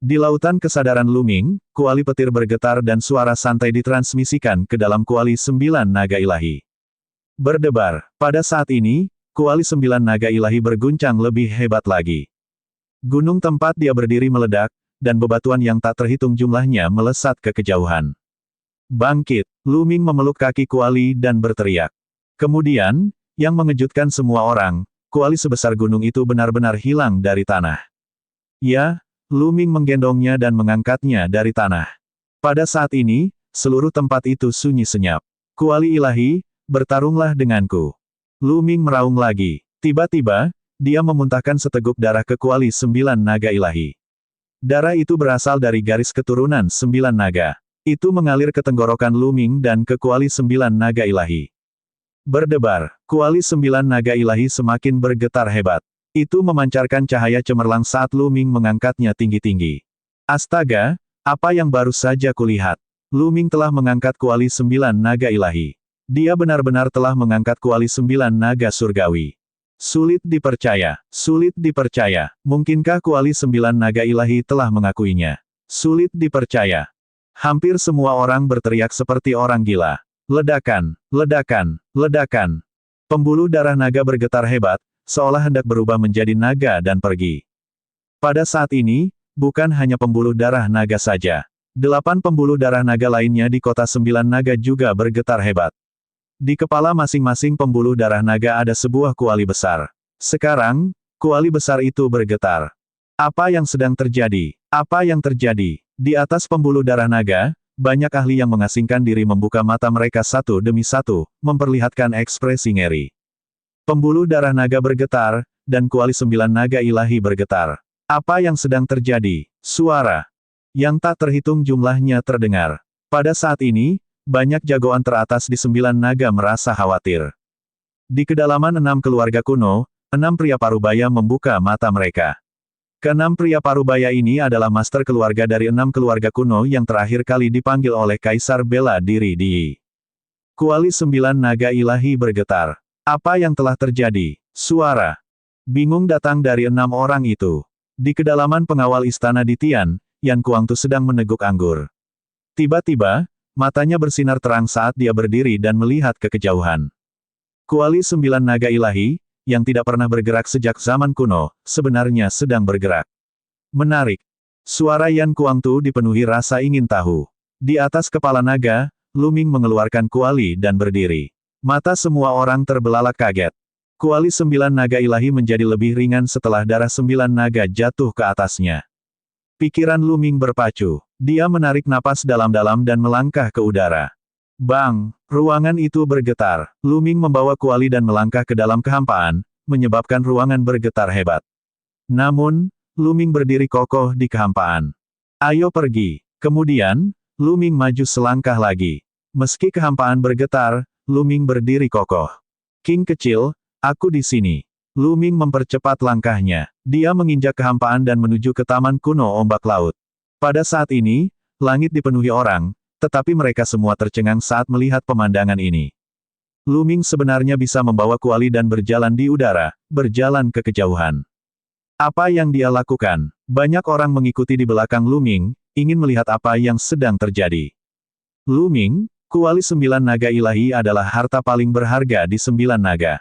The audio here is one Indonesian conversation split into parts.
Di lautan kesadaran Luming, kuali petir bergetar dan suara santai ditransmisikan ke dalam kuali 9 naga ilahi. Berdebar. Pada saat ini, kuali 9 naga ilahi berguncang lebih hebat lagi. Gunung tempat dia berdiri meledak, dan bebatuan yang tak terhitung jumlahnya melesat ke kejauhan. Bangkit, Luming memeluk kaki kuali dan berteriak. Kemudian, yang mengejutkan semua orang, kuali sebesar gunung itu benar-benar hilang dari tanah. Ya, Luming menggendongnya dan mengangkatnya dari tanah. Pada saat ini, seluruh tempat itu sunyi senyap. Kuali ilahi, bertarunglah denganku. Luming meraung lagi. Tiba-tiba, dia memuntahkan seteguk darah ke kuali 9 naga ilahi. Darah itu berasal dari garis keturunan 9 naga. Itu mengalir ke tenggorokan Luming dan ke kuali 9 naga ilahi. Berdebar, kuali 9 naga ilahi semakin bergetar hebat. Itu memancarkan cahaya cemerlang saat Luming mengangkatnya tinggi-tinggi. Astaga, apa yang baru saja kulihat? Luming telah mengangkat kuali 9 naga ilahi. Dia benar-benar telah mengangkat kuali 9 naga surgawi. Sulit dipercaya, sulit dipercaya. Mungkinkah kuali 9 naga ilahi telah mengakuinya? Sulit dipercaya. Hampir semua orang berteriak seperti orang gila. Ledakan, ledakan, ledakan. Pembuluh darah naga bergetar hebat, seolah hendak berubah menjadi naga dan pergi. Pada saat ini, bukan hanya pembuluh darah naga saja. 8 pembuluh darah naga lainnya di kota 9 naga juga bergetar hebat. Di kepala masing-masing pembuluh darah naga ada sebuah kuali besar. Sekarang, kuali besar itu bergetar. Apa yang sedang terjadi? Apa yang terjadi? Di atas pembuluh darah naga, banyak ahli yang mengasingkan diri membuka mata mereka satu demi satu, memperlihatkan ekspresi ngeri. Pembuluh darah naga bergetar, dan kuali 9 naga ilahi bergetar. Apa yang sedang terjadi? Suara yang tak terhitung jumlahnya terdengar. Pada saat ini, banyak jagoan teratas di 9 naga merasa khawatir. Di kedalaman 6 keluarga kuno, 6 pria parubaya membuka mata mereka. Keenam pria parubaya ini adalah master keluarga dari 6 keluarga kuno yang terakhir kali dipanggil oleh Kaisar bela diri di Yi. Kuali 9 naga ilahi bergetar. Apa yang telah terjadi? Suara bingung datang dari 6 orang itu. Di kedalaman pengawal istana di Tian, Yan Kuangtu sedang meneguk anggur. Tiba-tiba, matanya bersinar terang saat dia berdiri dan melihat ke kejauhan. Kuali 9 naga ilahi, yang tidak pernah bergerak sejak zaman kuno, sebenarnya sedang bergerak. Menarik. Suara Yan Kuangtu dipenuhi rasa ingin tahu. Di atas kepala naga, Luming mengeluarkan kuali dan berdiri. Mata semua orang terbelalak kaget. Kuali 9 naga ilahi menjadi lebih ringan setelah darah 9 naga jatuh ke atasnya. Pikiran Luming berpacu. Dia menarik napas dalam-dalam dan melangkah ke udara. Bang! Ruangan itu bergetar. Luming membawa kuali dan melangkah ke dalam kehampaan, menyebabkan ruangan bergetar hebat. Namun, Luming berdiri kokoh di kehampaan. Ayo pergi. Kemudian, Luming maju selangkah lagi. Meski kehampaan bergetar, Luming berdiri kokoh. King kecil, aku di sini. Luming mempercepat langkahnya. Dia menginjak kehampaan dan menuju ke taman kuno ombak laut. Pada saat ini, langit dipenuhi orang, tetapi mereka semua tercengang saat melihat pemandangan ini. Luming sebenarnya bisa membawa kuali dan berjalan di udara, berjalan ke kejauhan. Apa yang dia lakukan? Banyak orang mengikuti di belakang Luming, ingin melihat apa yang sedang terjadi. Luming, kuali 9 naga ilahi adalah harta paling berharga di 9 naga.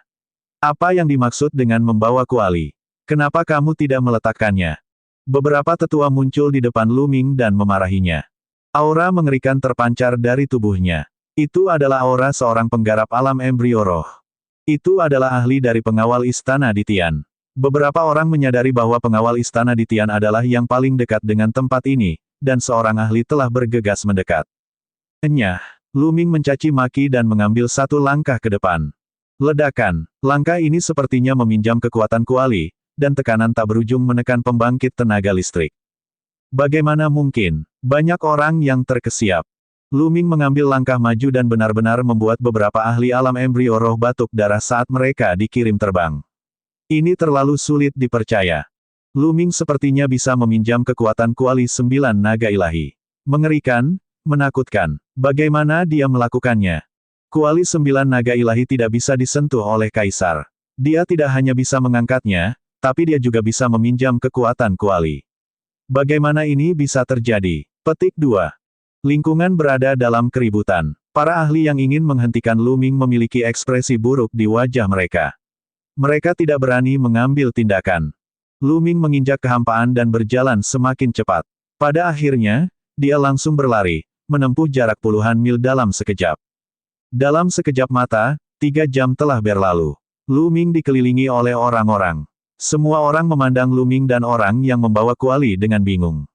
Apa yang dimaksud dengan membawa kuali? Kenapa kamu tidak meletakkannya? Beberapa tetua muncul di depan Luming dan memarahinya. Aura mengerikan terpancar dari tubuhnya. Itu adalah aura seorang penggarap alam embrio roh. Itu adalah ahli dari pengawal istana di Tian. Beberapa orang menyadari bahwa pengawal istana di Tian adalah yang paling dekat dengan tempat ini, dan seorang ahli telah bergegas mendekat. Enyah, Luming mencaci maki dan mengambil satu langkah ke depan. Ledakan. Langkah ini sepertinya meminjam kekuatan kuali, dan tekanan tak berujung menekan pembangkit tenaga listrik. Bagaimana mungkin? Banyak orang yang terkesiap. Luming mengambil langkah maju dan benar-benar membuat beberapa ahli alam embrio roh batuk darah saat mereka dikirim terbang. Ini terlalu sulit dipercaya. Luming sepertinya bisa meminjam kekuatan kuali 9 naga ilahi. Mengerikan, menakutkan. Bagaimana dia melakukannya? Kuali 9 naga ilahi tidak bisa disentuh oleh Kaisar. Dia tidak hanya bisa mengangkatnya, tapi dia juga bisa meminjam kekuatan kuali. Bagaimana ini bisa terjadi? Petik 2. Lingkungan berada dalam keributan. Para ahli yang ingin menghentikan Lu Ming memiliki ekspresi buruk di wajah mereka. Mereka tidak berani mengambil tindakan. Lu Ming menginjak kehampaan dan berjalan semakin cepat. Pada akhirnya, dia langsung berlari, menempuh jarak puluhan mil dalam sekejap. Dalam sekejap mata, 3 jam telah berlalu. Lu Ming dikelilingi oleh orang-orang. Semua orang memandang Lu Ming dan orang yang membawa kuali dengan bingung.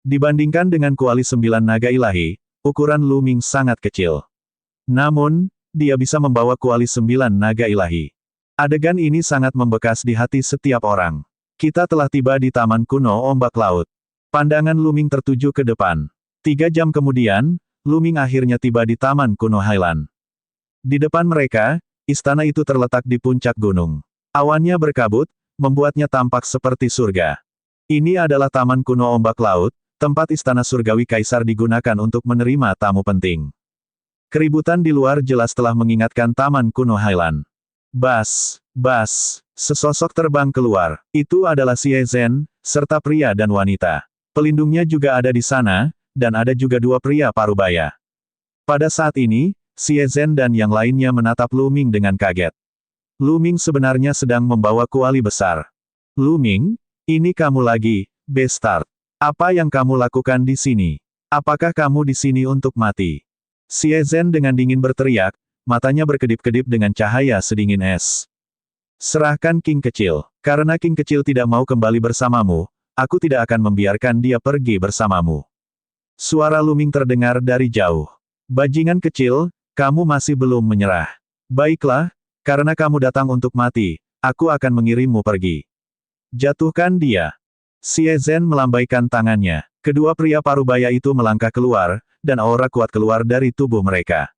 Dibandingkan dengan kuali 9 naga ilahi, ukuran Lu Ming sangat kecil. Namun, dia bisa membawa kuali 9 naga ilahi. Adegan ini sangat membekas di hati setiap orang. Kita telah tiba di Taman Kuno Ombak Laut. Pandangan Lu Ming tertuju ke depan. 3 jam kemudian, Lu Ming akhirnya tiba di Taman Kuno Highland. Di depan mereka, istana itu terletak di puncak gunung. Awannya berkabut, membuatnya tampak seperti surga. Ini adalah Taman Kuno Ombak Laut, tempat istana surgawi kaisar digunakan untuk menerima tamu penting. Keributan di luar jelas telah mengingatkan Taman Kuno Highland. Bas, sesosok terbang keluar. Itu adalah Xie Zhen, serta pria dan wanita. Pelindungnya juga ada di sana, dan ada juga 2 pria parubaya. Pada saat ini, Xie Zhen dan yang lainnya menatap Lu Ming dengan kaget. Lu Ming sebenarnya sedang membawa kuali besar. Lu Ming, ini kamu lagi, Bastard. Apa yang kamu lakukan di sini? Apakah kamu di sini untuk mati? Xie Zhen dengan dingin berteriak, matanya berkedip-kedip dengan cahaya sedingin es. Serahkan King kecil. Karena King kecil tidak mau kembali bersamamu, aku tidak akan membiarkan dia pergi bersamamu. Suara Lu Ming terdengar dari jauh. Bajingan kecil, kamu masih belum menyerah. Baiklah, karena kamu datang untuk mati, aku akan mengirimmu pergi. Jatuhkan dia. Xie Zhen melambaikan tangannya. Kedua pria parubaya itu melangkah keluar, dan aura kuat keluar dari tubuh mereka.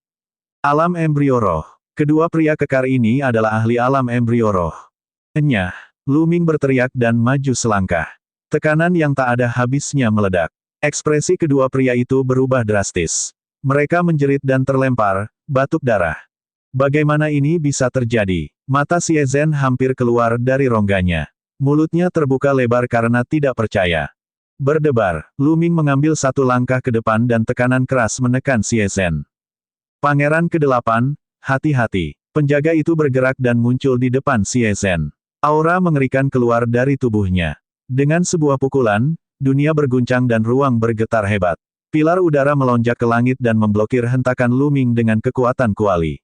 Alam embrio roh. Kedua pria kekar ini adalah ahli alam embrio roh. Enyah. Lu Ming berteriak dan maju selangkah. Tekanan yang tak ada habisnya meledak. Ekspresi kedua pria itu berubah drastis. Mereka menjerit dan terlempar, batuk darah. Bagaimana ini bisa terjadi? Mata Xie Zhen hampir keluar dari rongganya. Mulutnya terbuka lebar karena tidak percaya. Berdebar, Lu Ming mengambil 1 langkah ke depan dan tekanan keras menekan Xie Zhen. Pangeran ke-8, hati-hati. Penjaga itu bergerak dan muncul di depan Xie Zhen. Aura mengerikan keluar dari tubuhnya. Dengan sebuah pukulan, dunia berguncang dan ruang bergetar hebat. Pilar udara melonjak ke langit dan memblokir hentakan Lu Ming dengan kekuatan kuali.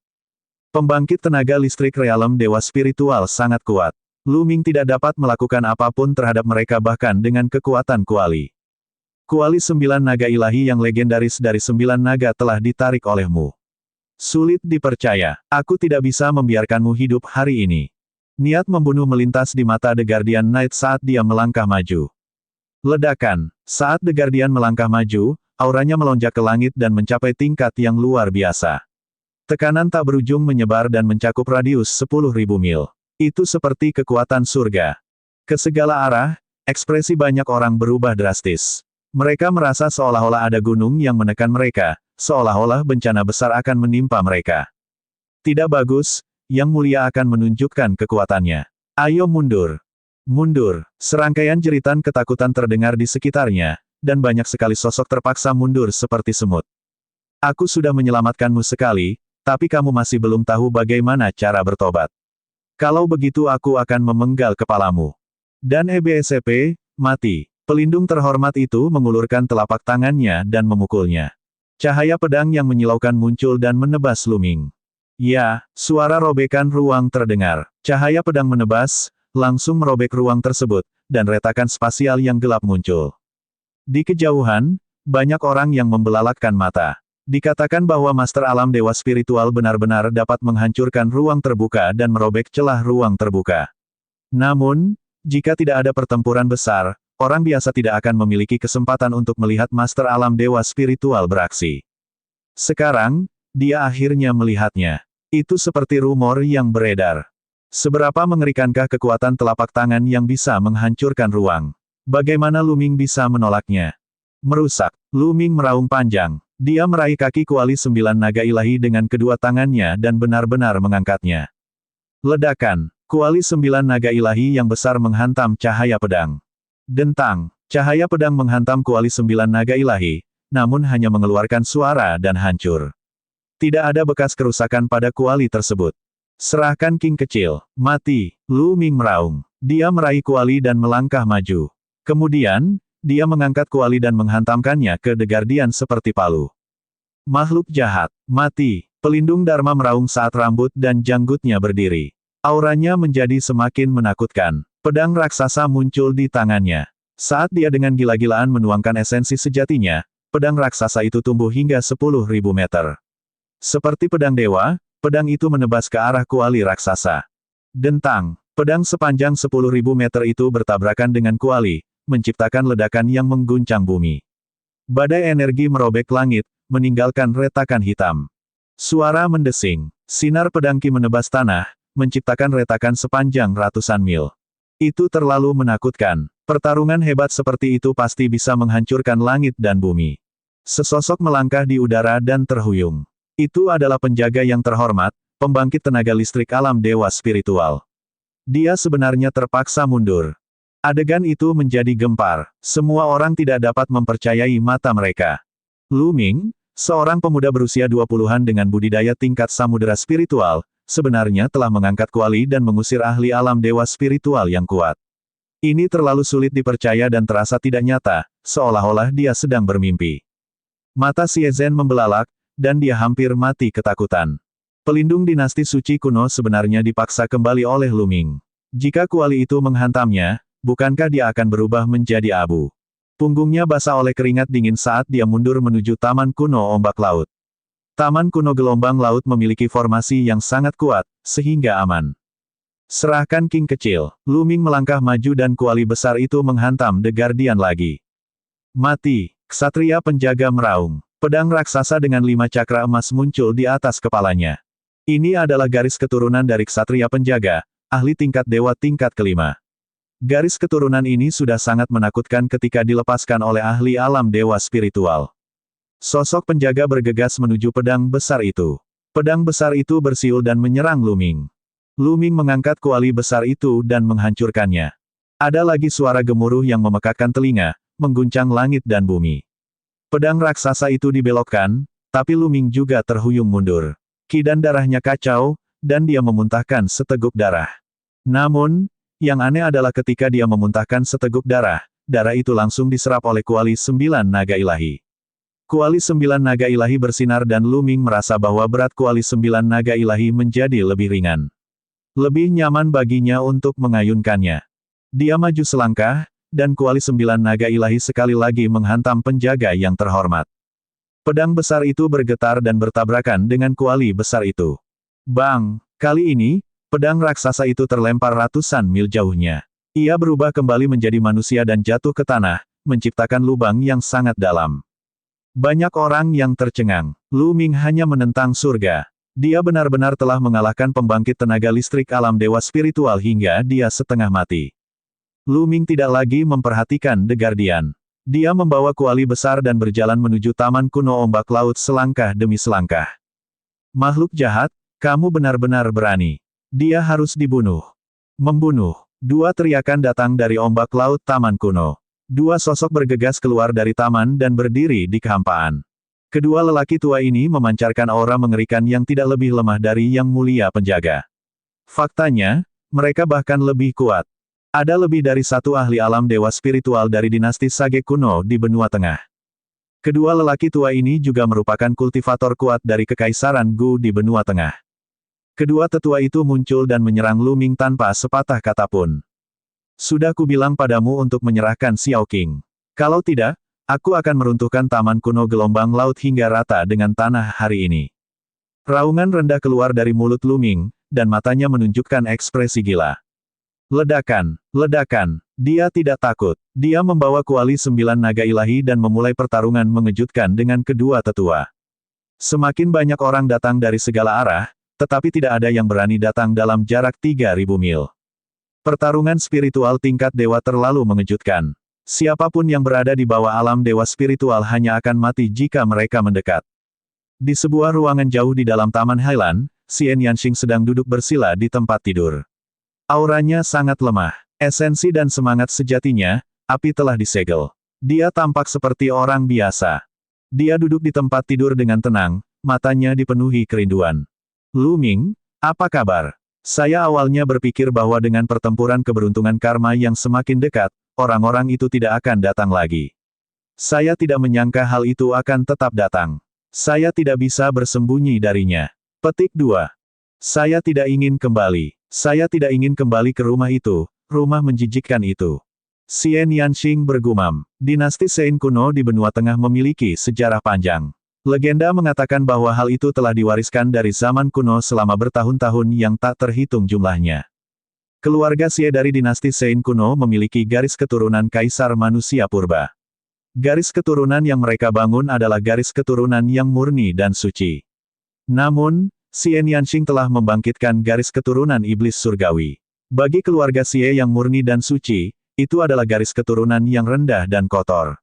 Pembangkit tenaga listrik realem dewa spiritual sangat kuat. Lu Ming tidak dapat melakukan apapun terhadap mereka bahkan dengan kekuatan kuali. Kuali 9 naga ilahi yang legendaris dari 9 naga telah ditarik olehmu. Sulit dipercaya, aku tidak bisa membiarkanmu hidup hari ini. Niat membunuh melintas di mata The Guardian Knight saat dia melangkah maju. Ledakan, saat The Guardian melangkah maju, auranya melonjak ke langit dan mencapai tingkat yang luar biasa. Tekanan tak berujung menyebar dan mencakup radius 10.000 mil. Itu seperti kekuatan surga. Ke segala arah, ekspresi banyak orang berubah drastis. Mereka merasa seolah-olah ada gunung yang menekan mereka, seolah-olah bencana besar akan menimpa mereka. Tidak bagus, Yang Mulia akan menunjukkan kekuatannya. Ayo mundur. Mundur. Serangkaian jeritan ketakutan terdengar di sekitarnya, dan banyak sekali sosok terpaksa mundur seperti semut. Aku sudah menyelamatkanmu sekali, tapi kamu masih belum tahu bagaimana cara bertobat. Kalau begitu aku akan memenggal kepalamu. Dan EBSP, mati. Pelindung terhormat itu mengulurkan telapak tangannya dan memukulnya. Cahaya pedang yang menyilaukan muncul dan menebas Lu Ming. Ya, suara robekan ruang terdengar. Cahaya pedang menebas, langsung merobek ruang tersebut, dan retakan spasial yang gelap muncul. Di kejauhan, banyak orang yang membelalakkan mata. Dikatakan bahwa Master Alam Dewa Spiritual benar-benar dapat menghancurkan ruang terbuka dan merobek celah ruang terbuka. Namun, jika tidak ada pertempuran besar, orang biasa tidak akan memiliki kesempatan untuk melihat Master Alam Dewa Spiritual beraksi. Sekarang, dia akhirnya melihatnya. Itu seperti rumor yang beredar. Seberapa mengerikankah kekuatan telapak tangan yang bisa menghancurkan ruang? Bagaimana Lu Ming bisa menolaknya? Merusak. Lu Ming meraung panjang. Dia meraih kaki kuali 9 naga ilahi dengan kedua tangannya dan benar-benar mengangkatnya. Ledakan. Kuali 9 naga ilahi yang besar menghantam cahaya pedang. Dentang. Cahaya pedang menghantam kuali 9 naga ilahi, namun hanya mengeluarkan suara dan hancur. Tidak ada bekas kerusakan pada kuali tersebut. Serahkan King kecil, mati, Lu Ming meraung. Dia meraih kuali dan melangkah maju. Kemudian, dia mengangkat kuali dan menghantamkannya ke The Guardian seperti palu. Makhluk jahat, mati. Pelindung Dharma meraung saat rambut dan janggutnya berdiri. Auranya menjadi semakin menakutkan. Pedang raksasa muncul di tangannya. Saat dia dengan gila-gilaan menuangkan esensi sejatinya, pedang raksasa itu tumbuh hingga 10.000 meter. Seperti pedang dewa, pedang itu menebas ke arah kuali raksasa. Dentang, pedang sepanjang 10.000 meter itu bertabrakan dengan kuali, menciptakan ledakan yang mengguncang bumi. Badai energi merobek langit, meninggalkan retakan hitam. Suara mendesing, sinar pedang Ki menebas tanah, menciptakan retakan sepanjang ratusan mil. Itu terlalu menakutkan. Pertarungan hebat seperti itu pasti bisa menghancurkan langit dan bumi. Sesosok melangkah di udara dan terhuyung. Itu adalah penjaga yang terhormat, pembangkit tenaga listrik alam dewa spiritual. Dia sebenarnya terpaksa mundur. Adegan itu menjadi gempar. Semua orang tidak dapat mempercayai mata mereka. Lu Ming, seorang pemuda berusia 20-an dengan budidaya tingkat samudera spiritual, sebenarnya telah mengangkat kuali dan mengusir ahli alam dewa spiritual yang kuat. Ini terlalu sulit dipercaya dan terasa tidak nyata, seolah-olah dia sedang bermimpi. Mata Xie Zhen membelalak, dan dia hampir mati ketakutan. Pelindung dinasti suci kuno sebenarnya dipaksa kembali oleh Lu Ming. Jika kuali itu menghantamnya, bukankah dia akan berubah menjadi abu? Punggungnya basah oleh keringat dingin saat dia mundur menuju Taman Kuno Ombak Laut. Taman Kuno Gelombang Laut memiliki formasi yang sangat kuat, sehingga aman. Serahkan King kecil, Lu Ming melangkah maju dan kuali besar itu menghantam The Guardian lagi. Mati, ksatria penjaga meraung. Pedang raksasa dengan 5 cakra emas muncul di atas kepalanya. Ini adalah garis keturunan dari ksatria penjaga, ahli tingkat dewa tingkat kelima. Garis keturunan ini sudah sangat menakutkan ketika dilepaskan oleh ahli alam dewa spiritual. Sosok penjaga bergegas menuju pedang besar itu. Pedang besar itu bersiul dan menyerang Lu Ming. Lu Ming mengangkat kuali besar itu dan menghancurkannya. Ada lagi suara gemuruh yang memekakkan telinga, mengguncang langit dan bumi. Pedang raksasa itu dibelokkan, tapi Lu Ming juga terhuyung mundur. Ki dan darahnya kacau, dan dia memuntahkan seteguk darah. Namun, yang aneh adalah ketika dia memuntahkan seteguk darah, darah itu langsung diserap oleh kuali 9 naga ilahi. Kuali 9 naga ilahi bersinar dan Lu Ming merasa bahwa berat kuali 9 naga ilahi menjadi lebih ringan. Lebih nyaman baginya untuk mengayunkannya. Dia maju selangkah, dan kuali 9 naga ilahi sekali lagi menghantam penjaga yang terhormat. Pedang besar itu bergetar dan bertabrakan dengan kuali besar itu. Bang! Kali ini, pedang raksasa itu terlempar ratusan mil jauhnya. Ia berubah kembali menjadi manusia dan jatuh ke tanah, menciptakan lubang yang sangat dalam. Banyak orang yang tercengang. Lu Ming hanya menentang surga. Dia benar-benar telah mengalahkan pembangkit tenaga listrik alam dewa spiritual hingga dia setengah mati. Lu Ming tidak lagi memperhatikan The Guardian. Dia membawa kuali besar dan berjalan menuju Taman Kuno Ombak Laut selangkah demi selangkah. Makhluk jahat, kamu benar-benar berani. Dia harus dibunuh. Membunuh. 2 teriakan datang dari ombak laut Taman Kuno. 2 sosok bergegas keluar dari taman dan berdiri di kehampaan. Kedua lelaki tua ini memancarkan aura mengerikan yang tidak lebih lemah dari yang mulia penjaga. Faktanya, mereka bahkan lebih kuat. Ada lebih dari 1 ahli alam dewa spiritual dari dinasti Sage kuno di benua tengah. Kedua lelaki tua ini juga merupakan kultivator kuat dari Kekaisaran Gu di benua tengah. Kedua tetua itu muncul dan menyerang Lu Ming tanpa sepatah kata pun. Sudah kubilang padamu untuk menyerahkan Xiao Qing. Kalau tidak, aku akan meruntuhkan Taman Kuno Gelombang Laut hingga rata dengan tanah hari ini. Raungan rendah keluar dari mulut Lu Ming, dan matanya menunjukkan ekspresi gila. Ledakan, ledakan, dia tidak takut. Dia membawa kuali 9 naga ilahi dan memulai pertarungan mengejutkan dengan kedua tetua. Semakin banyak orang datang dari segala arah, tetapi tidak ada yang berani datang dalam jarak 3.000 mil. Pertarungan spiritual tingkat dewa terlalu mengejutkan. Siapapun yang berada di bawah alam dewa spiritual hanya akan mati jika mereka mendekat. Di sebuah ruangan jauh di dalam Taman Highland, Xian Yanxing sedang duduk bersila di tempat tidur. Auranya sangat lemah. Esensi dan semangat sejatinya api telah disegel. Dia tampak seperti orang biasa. Dia duduk di tempat tidur dengan tenang, matanya dipenuhi kerinduan. Lu Ming, apa kabar? Saya awalnya berpikir bahwa dengan pertempuran keberuntungan karma yang semakin dekat, orang-orang itu tidak akan datang lagi. Saya tidak menyangka hal itu akan tetap datang. Saya tidak bisa bersembunyi darinya. Petik 2. Saya tidak ingin kembali. Saya tidak ingin kembali ke rumah itu, rumah menjijikkan itu. Xian Yanxing bergumam. Dinasti Sein kuno di benua tengah memiliki sejarah panjang. Legenda mengatakan bahwa hal itu telah diwariskan dari zaman kuno selama bertahun-tahun yang tak terhitung jumlahnya. Keluarga Xie dari dinasti Sein kuno memiliki garis keturunan kaisar manusia purba. Garis keturunan yang mereka bangun adalah garis keturunan yang murni dan suci. Namun, Xian Yanxing telah membangkitkan garis keturunan iblis surgawi. Bagi keluarga Xie yang murni dan suci, itu adalah garis keturunan yang rendah dan kotor.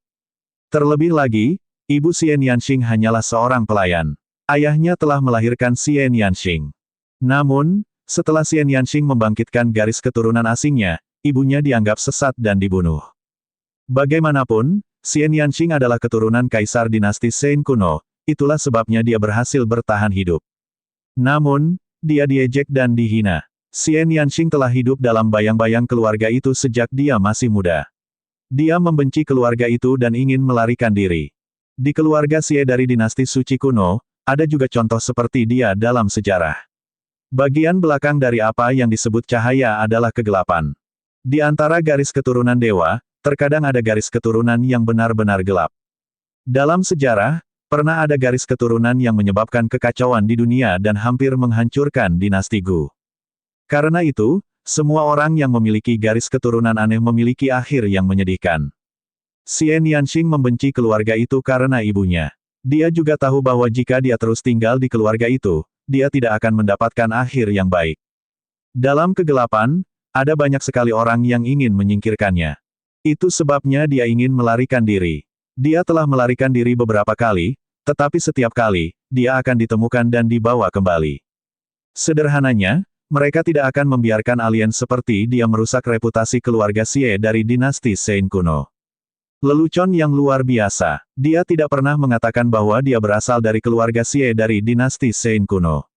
Terlebih lagi, ibu Xian Yanxing hanyalah seorang pelayan. Ayahnya telah melahirkan Xian Yanxing. Namun, setelah Xian Yanxing membangkitkan garis keturunan asingnya, ibunya dianggap sesat dan dibunuh. Bagaimanapun, Xian Yanxing adalah keturunan kaisar dinasti Sein kuno, itulah sebabnya dia berhasil bertahan hidup. Namun, dia diejek dan dihina. Xian Yanxing telah hidup dalam bayang-bayang keluarga itu sejak dia masih muda. Dia membenci keluarga itu dan ingin melarikan diri. Di keluarga Xie dari dinasti suci kuno, ada juga contoh seperti dia dalam sejarah. Bagian belakang dari apa yang disebut cahaya adalah kegelapan. Di antara garis keturunan dewa, terkadang ada garis keturunan yang benar-benar gelap. Dalam sejarah, pernah ada garis keturunan yang menyebabkan kekacauan di dunia dan hampir menghancurkan dinasti Gu. Karena itu, semua orang yang memiliki garis keturunan aneh memiliki akhir yang menyedihkan. Xian Yanxing membenci keluarga itu karena ibunya. Dia juga tahu bahwa jika dia terus tinggal di keluarga itu, dia tidak akan mendapatkan akhir yang baik. Dalam kegelapan, ada banyak sekali orang yang ingin menyingkirkannya. Itu sebabnya dia ingin melarikan diri. Dia telah melarikan diri beberapa kali, tetapi setiap kali, dia akan ditemukan dan dibawa kembali. Sederhananya, mereka tidak akan membiarkan alien seperti dia merusak reputasi keluarga Xie dari dinasti Sein kuno. Lelucon yang luar biasa. Dia tidak pernah mengatakan bahwa dia berasal dari keluarga Xie dari dinasti Sein kuno.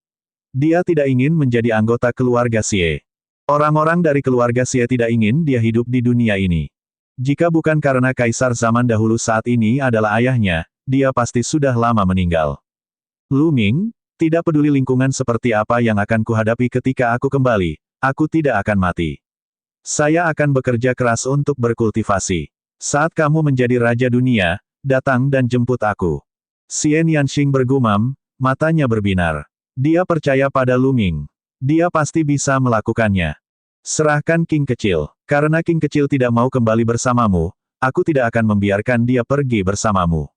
Dia tidak ingin menjadi anggota keluarga Xie. Orang-orang dari keluarga Xie tidak ingin dia hidup di dunia ini. Jika bukan karena kaisar zaman dahulu saat ini adalah ayahnya, dia pasti sudah lama meninggal. Lu Ming, tidak peduli lingkungan seperti apa yang akan kuhadapi ketika aku kembali, aku tidak akan mati. Saya akan bekerja keras untuk berkultivasi. Saat kamu menjadi raja dunia, datang dan jemput aku. Xian Yanxing bergumam, matanya berbinar. Dia percaya pada Lu Ming. Dia pasti bisa melakukannya. Serahkan King kecil. Karena King kecil tidak mau kembali bersamamu, aku tidak akan membiarkan dia pergi bersamamu.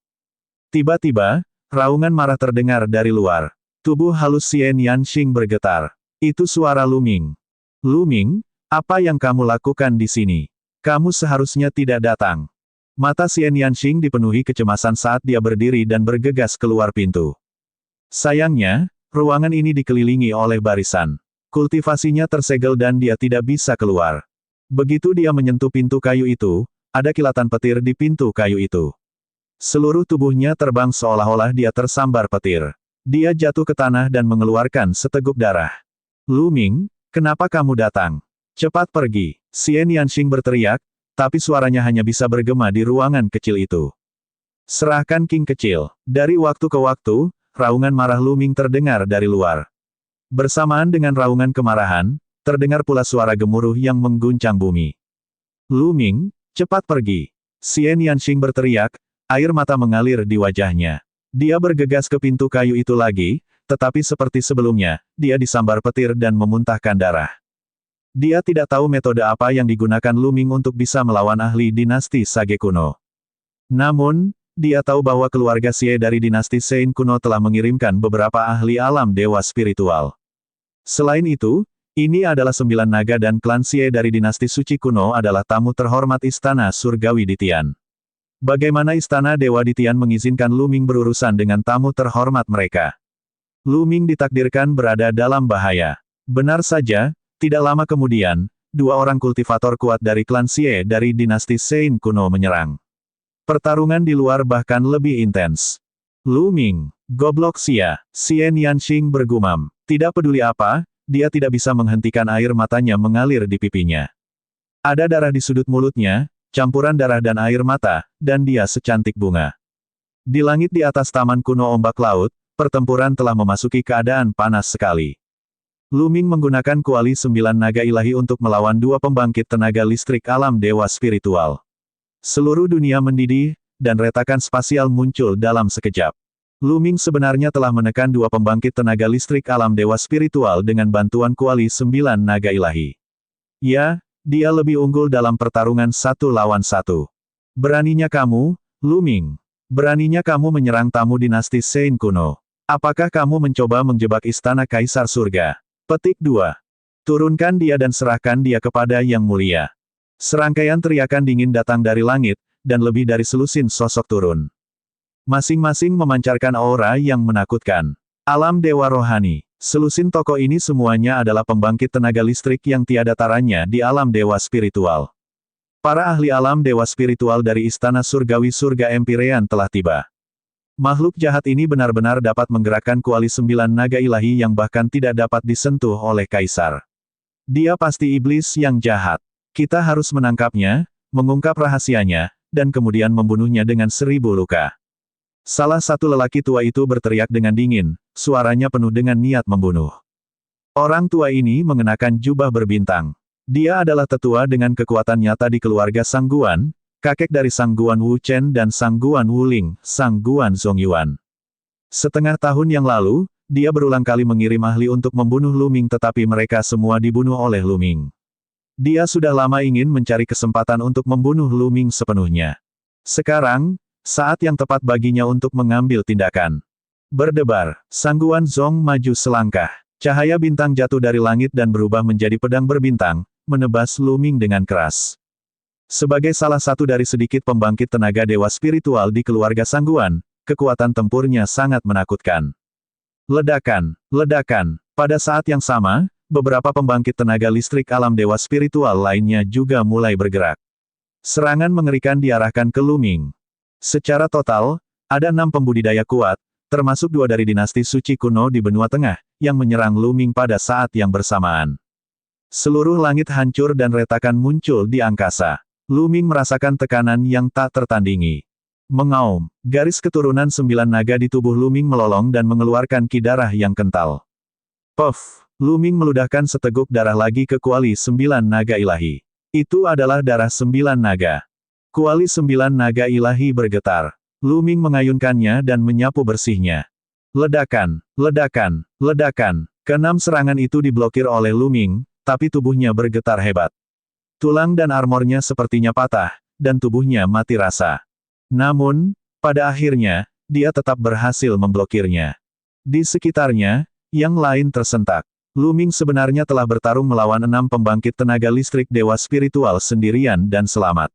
Tiba-tiba, raungan marah terdengar dari luar. Tubuh halus Xian Yanxing bergetar. Itu suara Lu Ming. Lu Ming, apa yang kamu lakukan di sini? Kamu seharusnya tidak datang. Mata Xian Yanxing dipenuhi kecemasan saat dia berdiri dan bergegas keluar pintu. Sayangnya, ruangan ini dikelilingi oleh barisan. Kultivasinya tersegel dan dia tidak bisa keluar. Begitu dia menyentuh pintu kayu itu, ada kilatan petir di pintu kayu itu. Seluruh tubuhnya terbang seolah-olah dia tersambar petir. Dia jatuh ke tanah dan mengeluarkan seteguk darah. Lu Ming, kenapa kamu datang? Cepat pergi. Xian Yanxing berteriak, tapi suaranya hanya bisa bergema di ruangan kecil itu. Serahkan King kecil. Dari waktu ke waktu, raungan marah Lu Ming terdengar dari luar. Bersamaan dengan raungan kemarahan, terdengar pula suara gemuruh yang mengguncang bumi. Lu Ming, cepat pergi. Xian Yanxing berteriak, air mata mengalir di wajahnya. Dia bergegas ke pintu kayu itu lagi, tetapi seperti sebelumnya, dia disambar petir dan memuntahkan darah. Dia tidak tahu metode apa yang digunakan Lu Ming untuk bisa melawan ahli dinasti Sage kuno. Namun, dia tahu bahwa keluarga Xie dari dinasti Sein kuno telah mengirimkan beberapa ahli alam dewa spiritual. Selain itu, ini adalah 9 naga dan klan Xie dari dinasti suci kuno adalah tamu terhormat istana surgawi di Tian. Bagaimana istana Dewa di Tian mengizinkan Lu Ming berurusan dengan tamu terhormat mereka? Lu Ming ditakdirkan berada dalam bahaya. Benar saja, tidak lama kemudian, dua orang kultivator kuat dari klan Xie dari dinasti Sein kuno menyerang. Pertarungan di luar bahkan lebih intens. Lu Ming, goblok Xia, Xian Yanxing bergumam. Tidak peduli apa, dia tidak bisa menghentikan air matanya mengalir di pipinya. Ada darah di sudut mulutnya, campuran darah dan air mata, dan dia secantik bunga. Di langit di atas taman kuno ombak laut, pertempuran telah memasuki keadaan panas sekali. Lu Ming menggunakan kuali 9 naga ilahi untuk melawan dua pembangkit tenaga listrik alam dewa spiritual. Seluruh dunia mendidih, dan retakan spasial muncul dalam sekejap. Lu Ming sebenarnya telah menekan dua pembangkit tenaga listrik alam dewa spiritual dengan bantuan kuali 9 naga ilahi. Ya, dia lebih unggul dalam pertarungan 1 lawan 1. Beraninya kamu, Lu Ming. Beraninya kamu menyerang tamu dinasti Sein kuno. Apakah kamu mencoba menjebak istana Kaisar Surga? Petik 2. Turunkan dia dan serahkan dia kepada Yang Mulia. Serangkaian teriakan dingin datang dari langit, dan lebih dari selusin sosok turun. Masing-masing memancarkan aura yang menakutkan. Alam Dewa Rohani. Selusin tokoh ini semuanya adalah pembangkit tenaga listrik yang tiada taranya di alam dewa spiritual. Para ahli alam dewa spiritual dari Istana Surgawi Surga Empyrean telah tiba. Makhluk jahat ini benar-benar dapat menggerakkan kuali 9 naga ilahi yang bahkan tidak dapat disentuh oleh Kaisar. Dia pasti iblis yang jahat. Kita harus menangkapnya, mengungkap rahasianya, dan kemudian membunuhnya dengan 1000 luka. Salah satu lelaki tua itu berteriak dengan dingin, suaranya penuh dengan niat membunuh. Orang tua ini mengenakan jubah berbintang. Dia adalah tetua dengan kekuatan nyata di keluarga Sang Guan, kakek dari Sang Guan Wu Chen dan Sang Guan Wu Ling, Sang Guan Zongyuan. Setengah tahun yang lalu, dia berulang kali mengirim ahli untuk membunuh Lu Ming tetapi mereka semua dibunuh oleh Lu Ming. Dia sudah lama ingin mencari kesempatan untuk membunuh Lu Ming sepenuhnya. Sekarang, saat yang tepat baginya untuk mengambil tindakan. Berdebar, Sang Guan Zong maju selangkah. Cahaya bintang jatuh dari langit dan berubah menjadi pedang berbintang, menebas Lu Ming dengan keras. Sebagai salah satu dari sedikit pembangkit tenaga dewa spiritual di keluarga Sang Guan, kekuatan tempurnya sangat menakutkan. Ledakan, ledakan. Pada saat yang sama, beberapa pembangkit tenaga listrik alam dewa spiritual lainnya juga mulai bergerak. Serangan mengerikan diarahkan ke Lu Ming. Secara total, ada 6 pembudidaya kuat, termasuk 2 dari dinasti suci kuno di benua tengah, yang menyerang Lu Ming pada saat yang bersamaan. Seluruh langit hancur dan retakan muncul di angkasa. Lu Ming merasakan tekanan yang tak tertandingi. Mengaum, garis keturunan 9 naga di tubuh Lu Ming melolong dan mengeluarkan ki darah yang kental. Puff, Lu Ming meludahkan seteguk darah lagi ke kuali 9 naga ilahi. Itu adalah darah 9 naga. Kuali 9 naga ilahi bergetar. Lu Ming mengayunkannya dan menyapu bersihnya. Ledakan, ledakan, ledakan. Keenam serangan itu diblokir oleh Lu Ming, tapi tubuhnya bergetar hebat. Tulang dan armornya sepertinya patah, dan tubuhnya mati rasa. Namun, pada akhirnya, dia tetap berhasil memblokirnya. Di sekitarnya, yang lain tersentak. Lu Ming sebenarnya telah bertarung melawan 6 pembangkit tenaga listrik dewa spiritual sendirian dan selamat.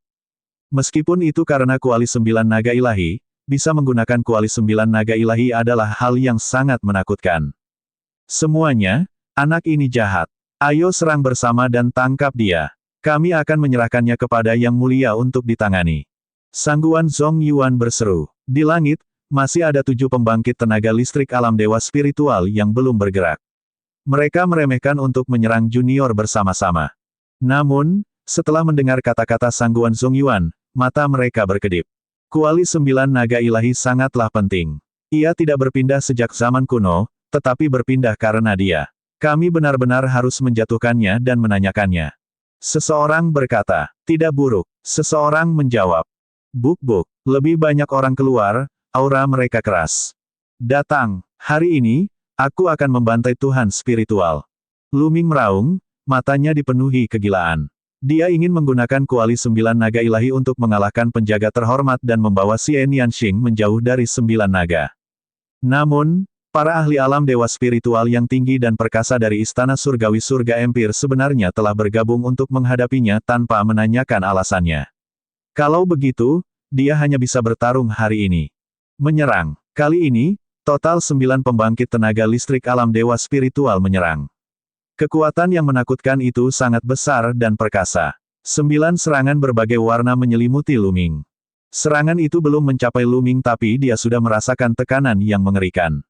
Meskipun itu karena kuali 9 naga ilahi, bisa menggunakan kuali 9 naga ilahi adalah hal yang sangat menakutkan. Semuanya, anak ini jahat. Ayo serang bersama dan tangkap dia. Kami akan menyerahkannya kepada Yang Mulia untuk ditangani. Sang Guan Zongyuan berseru. Di langit, masih ada 7 pembangkit tenaga listrik alam dewa spiritual yang belum bergerak. Mereka meremehkan untuk menyerang junior bersama-sama. Namun, setelah mendengar kata-kata Sang Guan Zongyuan, mata mereka berkedip. Kuali 9 naga ilahi sangatlah penting. Ia tidak berpindah sejak zaman kuno, tetapi berpindah karena dia. Kami benar-benar harus menjatuhkannya dan menanyakannya. Seseorang berkata, tidak buruk. Seseorang menjawab. Buk-buk, lebih banyak orang keluar, aura mereka keras. Datang, hari ini, aku akan membantai Tuhan spiritual. Lu Ming meraung, matanya dipenuhi kegilaan. Dia ingin menggunakan kuali 9 naga ilahi untuk mengalahkan penjaga terhormat dan membawa Xian Yanxing menjauh dari 9 naga. Namun, para ahli alam dewa spiritual yang tinggi dan perkasa dari Istana Surgawi Surga Empire sebenarnya telah bergabung untuk menghadapinya tanpa menanyakan alasannya. Kalau begitu, dia hanya bisa bertarung hari ini. Menyerang. Kali ini, total 9 pembangkit tenaga listrik alam dewa spiritual menyerang. Kekuatan yang menakutkan itu sangat besar dan perkasa. 9 serangan berbagai warna menyelimuti Luming. Serangan itu belum mencapai Luming tapi dia sudah merasakan tekanan yang mengerikan.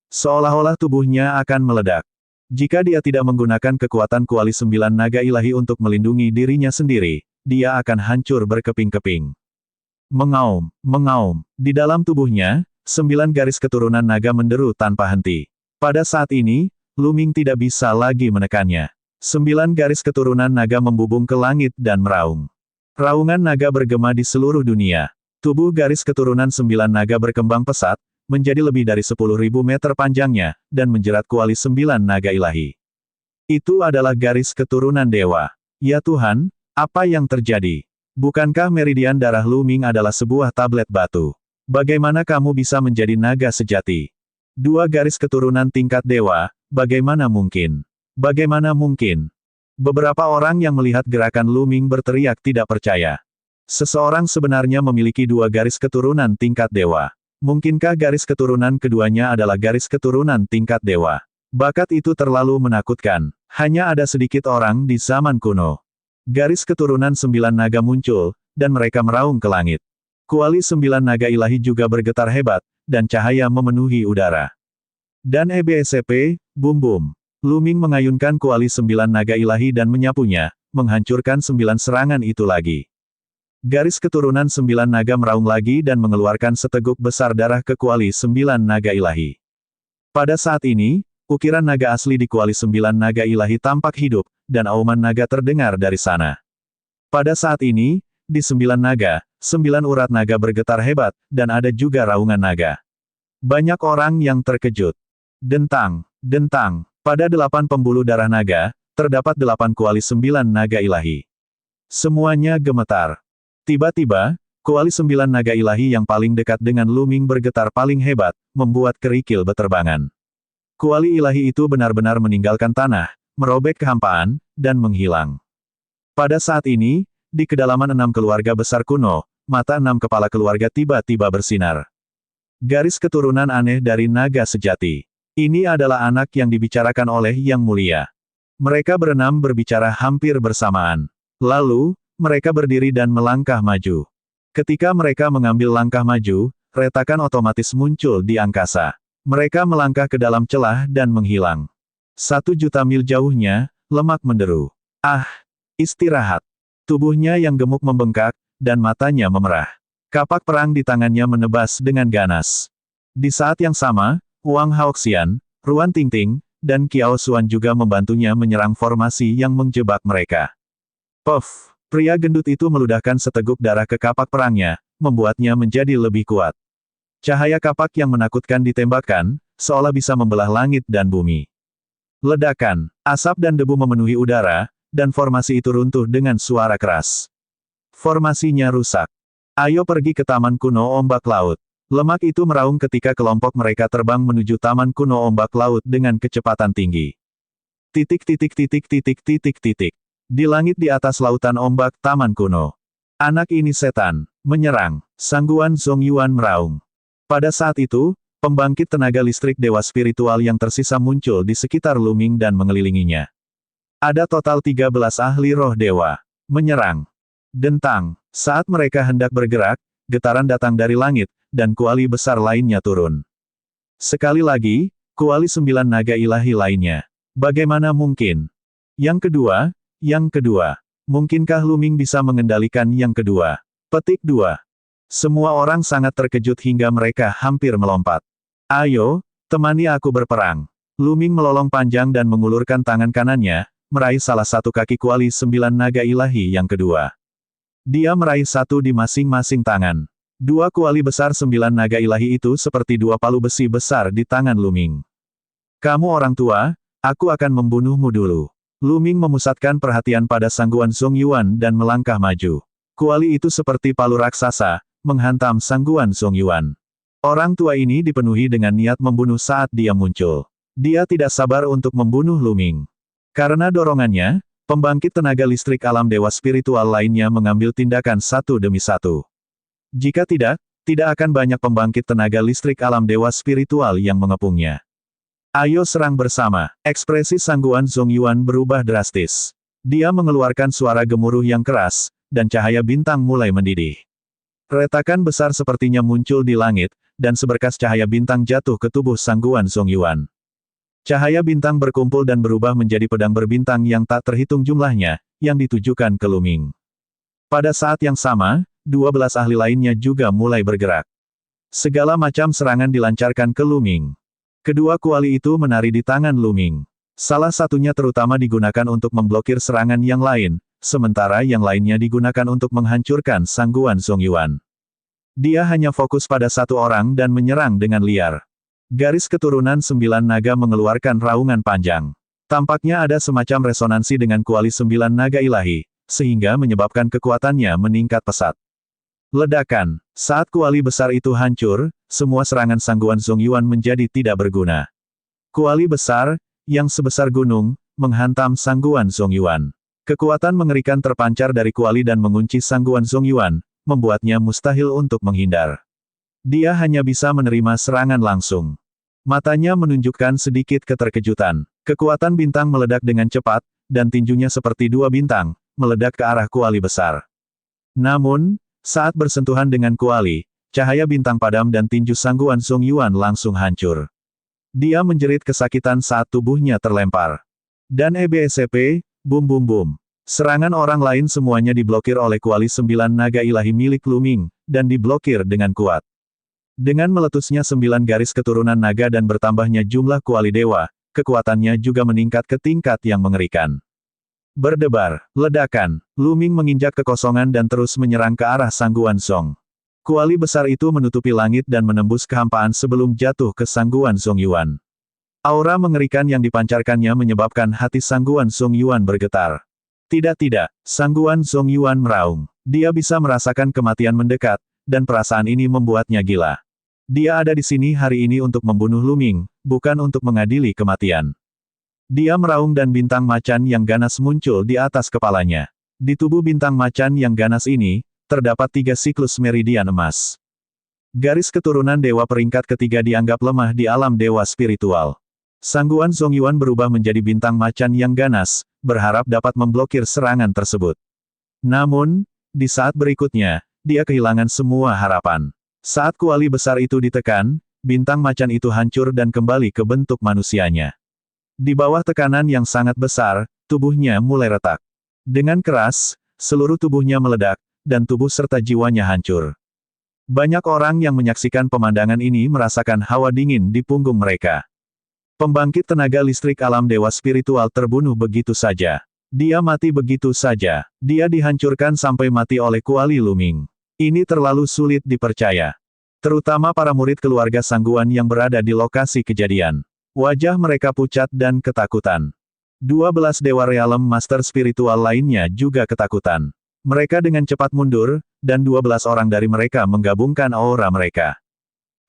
Seolah-olah tubuhnya akan meledak. Jika dia tidak menggunakan kekuatan kuali 9 naga ilahi untuk melindungi dirinya sendiri, dia akan hancur berkeping-keping. Mengaum, mengaum. Di dalam tubuhnya, 9 garis keturunan naga menderu tanpa henti. Pada saat ini, Luming tidak bisa lagi menekannya. 9 garis keturunan naga membubung ke langit dan meraung. Raungan naga bergema di seluruh dunia. Tubuh garis keturunan 9 naga berkembang pesat, menjadi lebih dari 10.000 meter panjangnya, dan menjerat kuali 9 naga ilahi. Itu adalah garis keturunan dewa. Ya Tuhan, apa yang terjadi? Bukankah meridian darah Luming adalah sebuah tablet batu? Bagaimana kamu bisa menjadi naga sejati? 2 garis keturunan tingkat dewa, bagaimana mungkin? Bagaimana mungkin? Beberapa orang yang melihat gerakan Luming berteriak tidak percaya. Seseorang sebenarnya memiliki 2 garis keturunan tingkat dewa. Mungkinkah garis keturunan keduanya adalah garis keturunan tingkat dewa? Bakat itu terlalu menakutkan. Hanya ada sedikit orang di zaman kuno. Garis keturunan 9 naga muncul, dan mereka meraung ke langit. Kuali 9 naga ilahi juga bergetar hebat, dan cahaya memenuhi udara. Dan EBSCP, bum bum. Luming mengayunkan kuali 9 naga ilahi dan menyapunya, menghancurkan 9 serangan itu lagi. Garis keturunan 9 naga meraung lagi dan mengeluarkan seteguk besar darah ke kuali 9 naga ilahi. Pada saat ini, ukiran naga asli di kuali 9 naga ilahi tampak hidup, dan auman naga terdengar dari sana. Pada saat ini, di 9 naga, 9 urat naga bergetar hebat, dan ada juga raungan naga. Banyak orang yang terkejut. Dentang, dentang. Pada 8 pembuluh darah naga, terdapat 8 kuali 9 naga ilahi. Semuanya gemetar. Tiba-tiba, kuali 9 naga ilahi yang paling dekat dengan Luming bergetar paling hebat, membuat kerikil beterbangan. Kuali ilahi itu benar-benar meninggalkan tanah, merobek kehampaan, dan menghilang. Pada saat ini, di kedalaman 6 keluarga besar kuno, mata 6 kepala keluarga tiba-tiba bersinar. Garis keturunan aneh dari naga sejati. Ini adalah anak yang dibicarakan oleh Yang Mulia. Mereka berenam berbicara hampir bersamaan. Lalu, mereka berdiri dan melangkah maju. Ketika mereka mengambil langkah maju, retakan otomatis muncul di angkasa. Mereka melangkah ke dalam celah dan menghilang. 1.000.000 mil jauhnya, lemak menderu. Ah! Istirahat. Tubuhnya yang gemuk membengkak, dan matanya memerah. Kapak perang di tangannya menebas dengan ganas. Di saat yang sama, Wang Haoxian, Ruan Tingting, dan Qiao Xuan juga membantunya menyerang formasi yang menjebak mereka. Puff! Pria gendut itu meludahkan seteguk darah ke kapak perangnya, membuatnya menjadi lebih kuat. Cahaya kapak yang menakutkan ditembakkan, seolah bisa membelah langit dan bumi. Ledakan, asap dan debu memenuhi udara, dan formasi itu runtuh dengan suara keras. Formasinya rusak. Ayo pergi ke Taman Kuno Ombak Laut. Lemak itu meraung ketika kelompok mereka terbang menuju Taman Kuno Ombak Laut dengan kecepatan tinggi. Titik titik titik titik titik titik. Di langit di atas lautan ombak Taman Kuno. Anak ini setan, menyerang. Sangguan Zongyuan meraung. Pada saat itu, pembangkit tenaga listrik dewa spiritual yang tersisa muncul di sekitar Luming dan mengelilinginya. Ada total 13 ahli roh dewa. Menyerang. Dentang. Saat mereka hendak bergerak, getaran datang dari langit, dan kuali besar lainnya turun. Sekali lagi, kuali 9 naga ilahi lainnya. Bagaimana mungkin? Yang kedua. Mungkinkah Luming bisa mengendalikan yang kedua? Petik 2. Semua orang sangat terkejut hingga mereka hampir melompat. Ayo, temani aku berperang. Luming melolong panjang dan mengulurkan tangan kanannya, meraih salah satu kaki kuali 9 naga ilahi yang kedua. Dia meraih satu di masing-masing tangan. 2 kuali besar 9 naga ilahi itu seperti 2 palu besi besar di tangan Luming. Kamu orang tua, aku akan membunuhmu dulu. Luming memusatkan perhatian pada Sangguan Zongyuan dan melangkah maju. Kuali itu seperti palu raksasa, menghantam Sangguan Zongyuan. Orang tua ini dipenuhi dengan niat membunuh saat dia muncul. Dia tidak sabar untuk membunuh Luming. Karena dorongannya, pembangkit tenaga listrik alam dewa spiritual lainnya mengambil tindakan satu demi satu. Jika tidak akan banyak pembangkit tenaga listrik alam dewa spiritual yang mengepungnya. Ayo serang bersama. Ekspresi Sangguan Zongyuan berubah drastis. Dia mengeluarkan suara gemuruh yang keras, dan cahaya bintang mulai mendidih. Retakan besar sepertinya muncul di langit, dan seberkas cahaya bintang jatuh ke tubuh Sangguan Zongyuan. Cahaya bintang berkumpul dan berubah menjadi pedang berbintang yang tak terhitung jumlahnya, yang ditujukan ke Lu Ming. Pada saat yang sama, 12 ahli lainnya juga mulai bergerak. Segala macam serangan dilancarkan ke Lu Ming. Kedua kuali itu menari di tangan Lu Ming. Salah satunya terutama digunakan untuk memblokir serangan yang lain, sementara yang lainnya digunakan untuk menghancurkan Sangguan Zongyuan. Dia hanya fokus pada satu orang dan menyerang dengan liar. Garis keturunan 9 naga mengeluarkan raungan panjang. Tampaknya ada semacam resonansi dengan kuali 9 naga ilahi, sehingga menyebabkan kekuatannya meningkat pesat. Ledakan. Saat kuali besar itu hancur, semua serangan Sangguan Zongyuan menjadi tidak berguna. Kuali besar, yang sebesar gunung, menghantam Sangguan Zongyuan. Kekuatan mengerikan terpancar dari kuali dan mengunci Sangguan Zongyuan, membuatnya mustahil untuk menghindar. Dia hanya bisa menerima serangan langsung. Matanya menunjukkan sedikit keterkejutan. Kekuatan bintang meledak dengan cepat, dan tinjunya seperti dua bintang, meledak ke arah kuali besar. Namun, saat bersentuhan dengan kuali, cahaya bintang padam dan tinju Sangguan Zongyuan langsung hancur. Dia menjerit kesakitan saat tubuhnya terlempar. Dan EBSCP, bum bum bum. Serangan orang lain semuanya diblokir oleh kuali 9 naga ilahi milik Lu Ming, dan diblokir dengan kuat. Dengan meletusnya 9 garis keturunan naga dan bertambahnya jumlah kuali dewa, kekuatannya juga meningkat ke tingkat yang mengerikan. Berdebar, ledakan, Lu Ming menginjak kekosongan dan terus menyerang ke arah Sangguan Zong. Kuali besar itu menutupi langit dan menembus kehampaan sebelum jatuh ke Sangguan Zongyuan. Aura mengerikan yang dipancarkannya menyebabkan hati Sangguan Zongyuan bergetar. Tidak, Sangguan Zongyuan meraung. Dia bisa merasakan kematian mendekat, dan perasaan ini membuatnya gila. Dia ada di sini hari ini untuk membunuh Lu Ming, bukan untuk mengadili kematian. Dia meraung dan bintang macan yang ganas muncul di atas kepalanya. Di tubuh bintang macan yang ganas ini, terdapat 3 siklus meridian emas. Garis keturunan dewa peringkat ketiga dianggap lemah di alam dewa spiritual. Sangguan Zongyuan berubah menjadi bintang macan yang ganas, berharap dapat memblokir serangan tersebut. Namun, di saat berikutnya, dia kehilangan semua harapan. Saat kuali besar itu ditekan, bintang macan itu hancur dan kembali ke bentuk manusianya. Di bawah tekanan yang sangat besar, tubuhnya mulai retak. Dengan keras, seluruh tubuhnya meledak, dan tubuh serta jiwanya hancur. Banyak orang yang menyaksikan pemandangan ini merasakan hawa dingin di punggung mereka. Pembangkit tenaga listrik alam dewa spiritual terbunuh begitu saja. Dia mati begitu saja. Dia dihancurkan sampai mati oleh kuali Lu Ming. Ini terlalu sulit dipercaya. Terutama para murid keluarga Sangguan yang berada di lokasi kejadian. Wajah mereka pucat dan ketakutan. 12 Dewa Realem Master Spiritual lainnya juga ketakutan. Mereka dengan cepat mundur, dan 12 orang dari mereka menggabungkan aura mereka.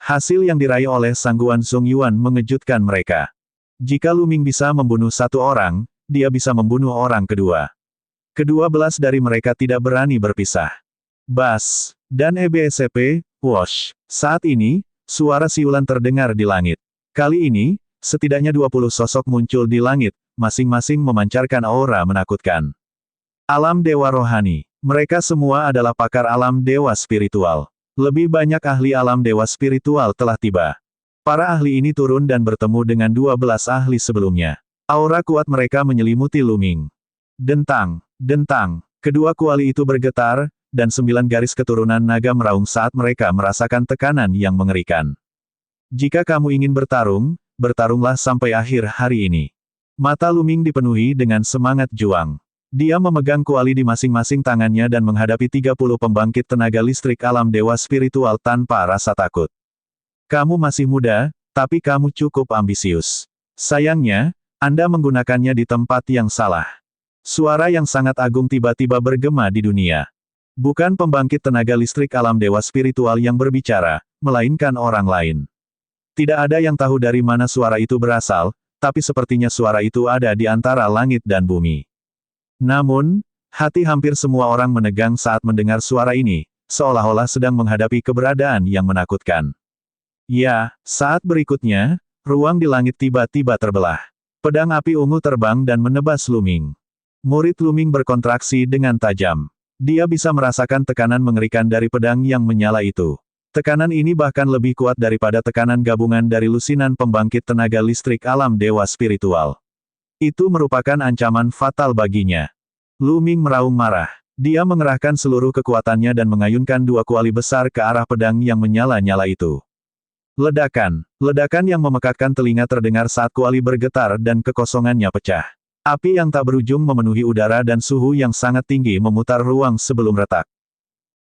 Hasil yang diraih oleh Sangguan Zongyuan mengejutkan mereka. Jika Lu Ming bisa membunuh satu orang, dia bisa membunuh orang kedua. Ke-12 dari mereka tidak berani berpisah. Bas, dan EBSCP, Wosh. Saat ini, suara siulan terdengar di langit. Kali ini, setidaknya 20 sosok muncul di langit, masing-masing memancarkan aura menakutkan. Alam Dewa Rohani. Mereka semua adalah pakar alam dewa spiritual. Lebih banyak ahli alam dewa spiritual telah tiba. Para ahli ini turun dan bertemu dengan 12 ahli sebelumnya. Aura kuat mereka menyelimuti Lu Ming. Dentang, dentang. Kedua kuali itu bergetar, dan 9 garis keturunan naga meraung saat mereka merasakan tekanan yang mengerikan. Jika kamu ingin bertarung, bertarunglah sampai akhir hari ini. Mata Lu Ming dipenuhi dengan semangat juang. Dia memegang kuali di masing-masing tangannya dan menghadapi 30 pembangkit tenaga listrik alam dewa spiritual tanpa rasa takut. Kamu masih muda, tapi kamu cukup ambisius. Sayangnya, Anda menggunakannya di tempat yang salah. Suara yang sangat agung tiba-tiba bergema di dunia. Bukan pembangkit tenaga listrik alam dewa spiritual yang berbicara, melainkan orang lain. Tidak ada yang tahu dari mana suara itu berasal, tapi sepertinya suara itu ada di antara langit dan bumi. Namun, hati hampir semua orang menegang saat mendengar suara ini, seolah-olah sedang menghadapi keberadaan yang menakutkan. Ya, saat berikutnya, Ruang di langit tiba-tiba terbelah. Pedang api ungu terbang dan menebas Lu Ming. Murid Lu Ming berkontraksi dengan tajam. Dia bisa merasakan tekanan mengerikan dari pedang yang menyala itu. Tekanan ini bahkan lebih kuat daripada tekanan gabungan dari lusinan pembangkit tenaga listrik alam dewa spiritual. Itu merupakan ancaman fatal baginya. Lu Ming meraung marah. Dia mengerahkan seluruh kekuatannya dan mengayunkan dua kuali besar ke arah pedang yang menyala-nyala itu. Ledakan. Ledakan yang memekakkan telinga terdengar saat kuali bergetar dan kekosongannya pecah. Api yang tak berujung memenuhi udara dan suhu yang sangat tinggi memutar ruang sebelum retak.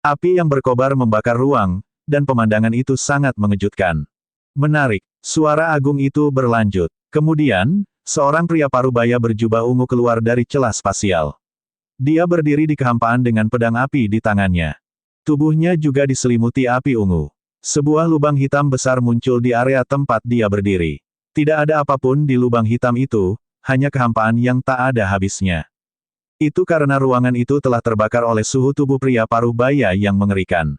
Api yang berkobar membakar ruang, dan pemandangan itu sangat mengejutkan. Menarik. Suara agung itu berlanjut. Kemudian, seorang pria parubaya berjubah ungu keluar dari celah spasial. Dia berdiri di kehampaan dengan pedang api di tangannya. Tubuhnya juga diselimuti api ungu. Sebuah lubang hitam besar muncul di area tempat dia berdiri. Tidak ada apapun di lubang hitam itu, hanya kehampaan yang tak ada habisnya. Itu karena ruangan itu telah terbakar oleh suhu tubuh pria parubaya yang mengerikan.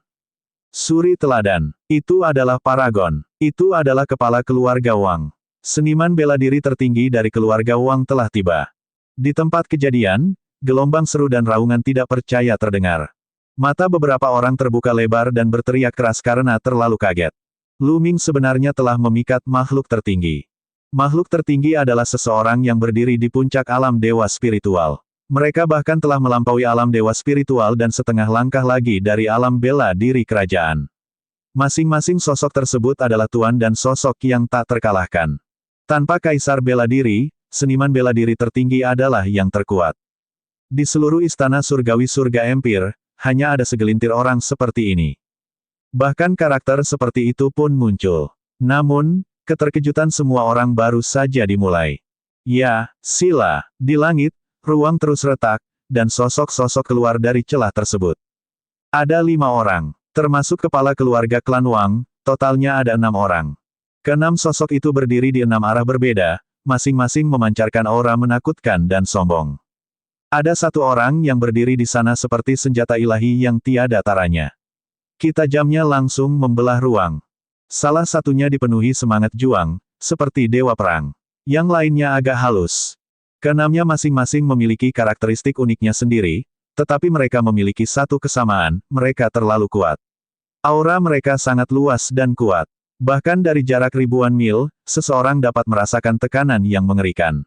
Suri teladan. Itu adalah Paragon. Itu adalah kepala keluarga Wang. Seniman bela diri tertinggi dari keluarga Wang telah tiba. Di tempat kejadian, gelombang seru dan raungan tidak percaya terdengar. Mata beberapa orang terbuka lebar dan berteriak keras karena terlalu kaget. Lu Ming sebenarnya telah memikat makhluk tertinggi. Makhluk tertinggi adalah seseorang yang berdiri di puncak alam dewa spiritual. Mereka bahkan telah melampaui alam dewa spiritual dan setengah langkah lagi dari alam bela diri kerajaan. Masing-masing sosok tersebut adalah tuan dan sosok yang tak terkalahkan. Tanpa kaisar bela diri, seniman bela diri tertinggi adalah yang terkuat. Di seluruh istana surgawi surga empir, hanya ada segelintir orang seperti ini. Bahkan karakter seperti itu pun muncul. Namun, keterkejutan semua orang baru saja dimulai. Ya, sila, di langit, ruang terus retak, dan sosok-sosok keluar dari celah tersebut. Ada 5 orang, termasuk kepala keluarga klan Wang, totalnya ada 6 orang. Keenam sosok itu berdiri di 6 arah berbeda, masing-masing memancarkan aura menakutkan dan sombong. Ada satu orang yang berdiri di sana seperti senjata ilahi yang tiada taranya. Tajamnya langsung membelah ruang. Salah satunya dipenuhi semangat juang, seperti dewa perang. Yang lainnya agak halus. Keenamnya masing-masing memiliki karakteristik uniknya sendiri, tetapi mereka memiliki satu kesamaan, mereka terlalu kuat. Aura mereka sangat luas dan kuat. Bahkan dari jarak ribuan mil, seseorang dapat merasakan tekanan yang mengerikan.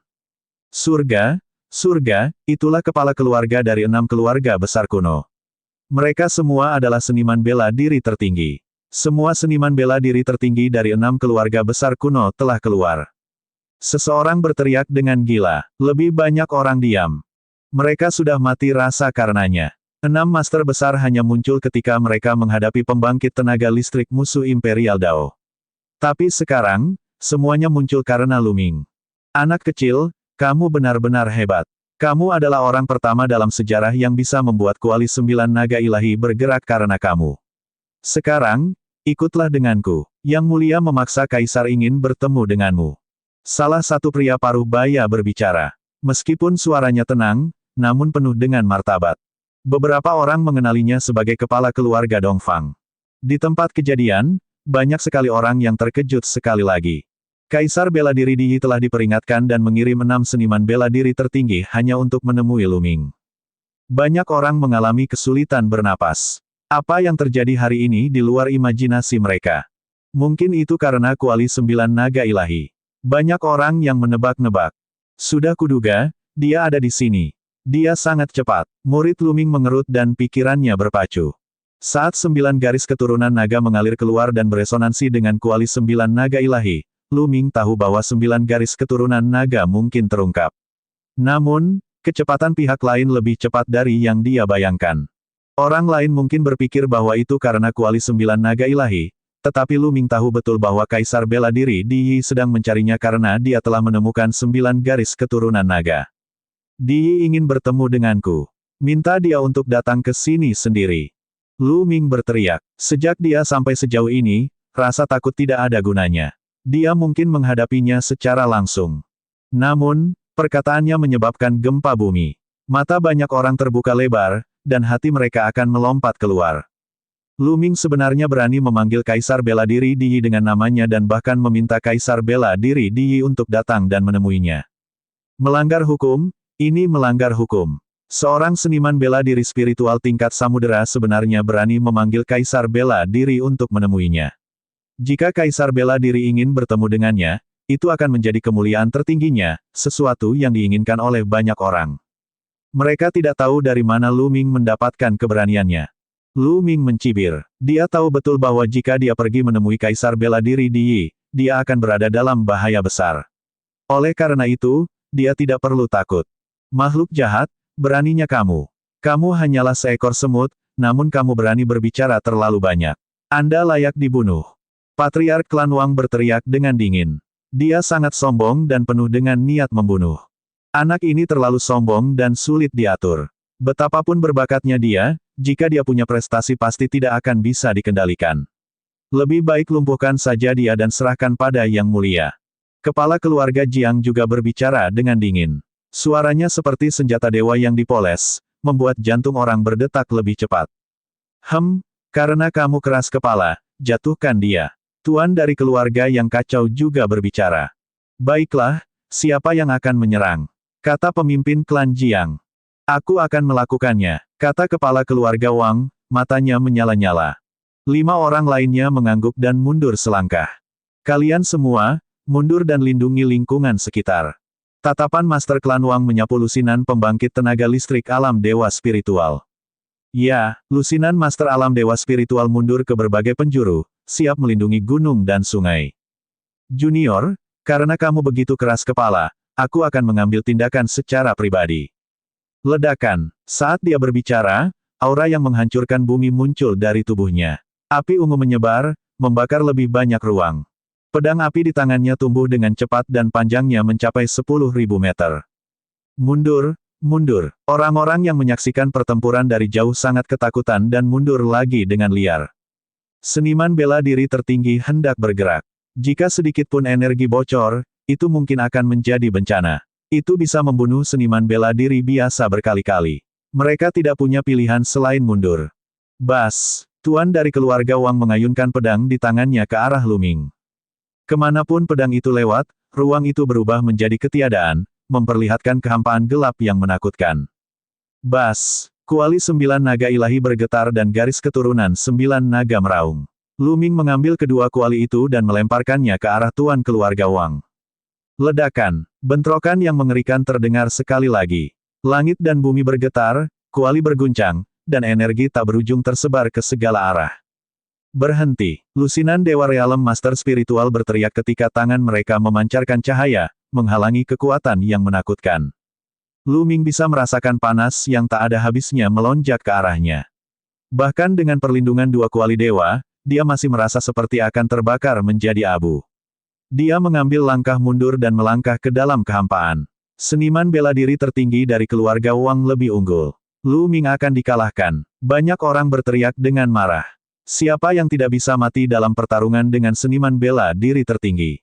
Surga, itulah kepala keluarga dari 6 keluarga besar kuno. Mereka semua adalah seniman bela diri tertinggi. Semua seniman bela diri tertinggi dari 6 keluarga besar kuno telah keluar. Seseorang berteriak dengan gila. Lebih banyak orang diam. Mereka sudah mati rasa karenanya. 6 master besar hanya muncul ketika mereka menghadapi pembangkit tenaga listrik musuh Imperial Dao. Tapi sekarang, semuanya muncul karena Lu Ming. Anak kecil, kamu benar-benar hebat. Kamu adalah orang pertama dalam sejarah yang bisa membuat kuali 9 naga ilahi bergerak karena kamu. Sekarang, ikutlah denganku. Yang mulia memaksa kaisar ingin bertemu denganmu. Salah satu pria parubaya berbicara. Meskipun suaranya tenang, namun penuh dengan martabat. Beberapa orang mengenalinya sebagai kepala keluarga Dongfang. Di tempat kejadian, banyak sekali orang yang terkejut sekali lagi. Kaisar bela diri Diyi telah diperingatkan dan mengirim 6 seniman bela diri tertinggi hanya untuk menemui Lu Ming. Banyak orang mengalami kesulitan bernapas. Apa yang terjadi hari ini di luar imajinasi mereka? Mungkin itu karena kuali 9 naga ilahi. Banyak orang yang menebak-nebak. Sudah kuduga, dia ada di sini. Dia sangat cepat. Murid Lu Ming mengerut dan pikirannya berpacu. Saat 9 garis keturunan naga mengalir keluar dan beresonansi dengan kuali 9 naga ilahi, Lu Ming tahu bahwa 9 garis keturunan naga mungkin terungkap. Namun, kecepatan pihak lain lebih cepat dari yang dia bayangkan. Orang lain mungkin berpikir bahwa itu karena kuali 9 naga ilahi, tetapi Lu Ming tahu betul bahwa Kaisar bela diri Diyi sedang mencarinya karena dia telah menemukan 9 garis keturunan naga. Diyi ingin bertemu denganku. Minta dia untuk datang ke sini sendiri. Lu Ming berteriak. Sejak dia sampai sejauh ini, rasa takut tidak ada gunanya. Dia mungkin menghadapinya secara langsung. Namun, perkataannya menyebabkan gempa bumi. Mata banyak orang terbuka lebar, dan hati mereka akan melompat keluar. Lu Ming sebenarnya berani memanggil Kaisar Bela Diri Di Yi dengan namanya dan bahkan meminta Kaisar Bela Diri Di Yi untuk datang dan menemuinya. Melanggar hukum, ini melanggar hukum. Seorang seniman bela diri spiritual tingkat samudera sebenarnya berani memanggil Kaisar Bela Diri untuk menemuinya. Jika Kaisar Bela Diri ingin bertemu dengannya, itu akan menjadi kemuliaan tertingginya, sesuatu yang diinginkan oleh banyak orang. Mereka tidak tahu dari mana Lu Ming mendapatkan keberaniannya. Lu Ming mencibir. Dia tahu betul bahwa jika dia pergi menemui Kaisar Bela Diri Di Yi, dia akan berada dalam bahaya besar. Oleh karena itu, dia tidak perlu takut. Makhluk jahat, beraninya kamu. Kamu hanyalah seekor semut, namun kamu berani berbicara terlalu banyak. Anda layak dibunuh. Patriark klan Wang berteriak dengan dingin. Dia sangat sombong dan penuh dengan niat membunuh. Anak ini terlalu sombong dan sulit diatur. Betapapun berbakatnya dia, jika dia punya prestasi pasti tidak akan bisa dikendalikan. Lebih baik lumpuhkan saja dia dan serahkan pada Yang Mulia. Kepala keluarga Jiang juga berbicara dengan dingin. Suaranya seperti senjata dewa yang dipoles, membuat jantung orang berdetak lebih cepat. Karena kamu keras kepala, jatuhkan dia. Tuan dari keluarga yang kacau juga berbicara. Baiklah, siapa yang akan menyerang? Kata pemimpin klan Jiang. Aku akan melakukannya, kata kepala keluarga Wang, matanya menyala-nyala. 5 orang lainnya mengangguk dan mundur selangkah. Kalian semua, mundur dan lindungi lingkungan sekitar. Tatapan Master Klan Wang menyapu lusinan pembangkit tenaga listrik alam dewa spiritual. Ya, lusinan Master Alam Dewa Spiritual mundur ke berbagai penjuru, siap melindungi gunung dan sungai. Junior, karena kamu begitu keras kepala, aku akan mengambil tindakan secara pribadi. Ledakan. Saat dia berbicara, aura yang menghancurkan bumi muncul dari tubuhnya. Api ungu menyebar, membakar lebih banyak ruang. Pedang api di tangannya tumbuh dengan cepat dan panjangnya mencapai 10.000 meter. Mundur, mundur. Orang-orang yang menyaksikan pertempuran dari jauh sangat ketakutan dan mundur lagi dengan liar. Seniman bela diri tertinggi hendak bergerak. Jika sedikit pun energi bocor, itu mungkin akan menjadi bencana. Itu bisa membunuh seniman bela diri biasa berkali-kali. Mereka tidak punya pilihan selain mundur. Bas, tuan dari keluarga Wang mengayunkan pedang di tangannya ke arah Lu Ming. Kemanapun pedang itu lewat, ruang itu berubah menjadi ketiadaan, memperlihatkan kehampaan gelap yang menakutkan. Bas, kuali 9 naga ilahi bergetar dan garis keturunan 9 naga meraung. Lu Ming mengambil kedua kuali itu dan melemparkannya ke arah tuan keluarga Wang. Ledakan, bentrokan yang mengerikan terdengar sekali lagi. Langit dan bumi bergetar, kuali berguncang, dan energi tak berujung tersebar ke segala arah. Berhenti, lusinan Dewa Realem Master Spiritual berteriak ketika tangan mereka memancarkan cahaya, menghalangi kekuatan yang menakutkan. Lu Ming bisa merasakan panas yang tak ada habisnya melonjak ke arahnya. Bahkan dengan perlindungan 2 kuali dewa, dia masih merasa seperti akan terbakar menjadi abu. Dia mengambil langkah mundur dan melangkah ke dalam kehampaan. Seniman bela diri tertinggi dari keluarga Wang lebih unggul. Lu Ming akan dikalahkan. Banyak orang berteriak dengan marah. Siapa yang tidak bisa mati dalam pertarungan dengan seniman bela diri tertinggi?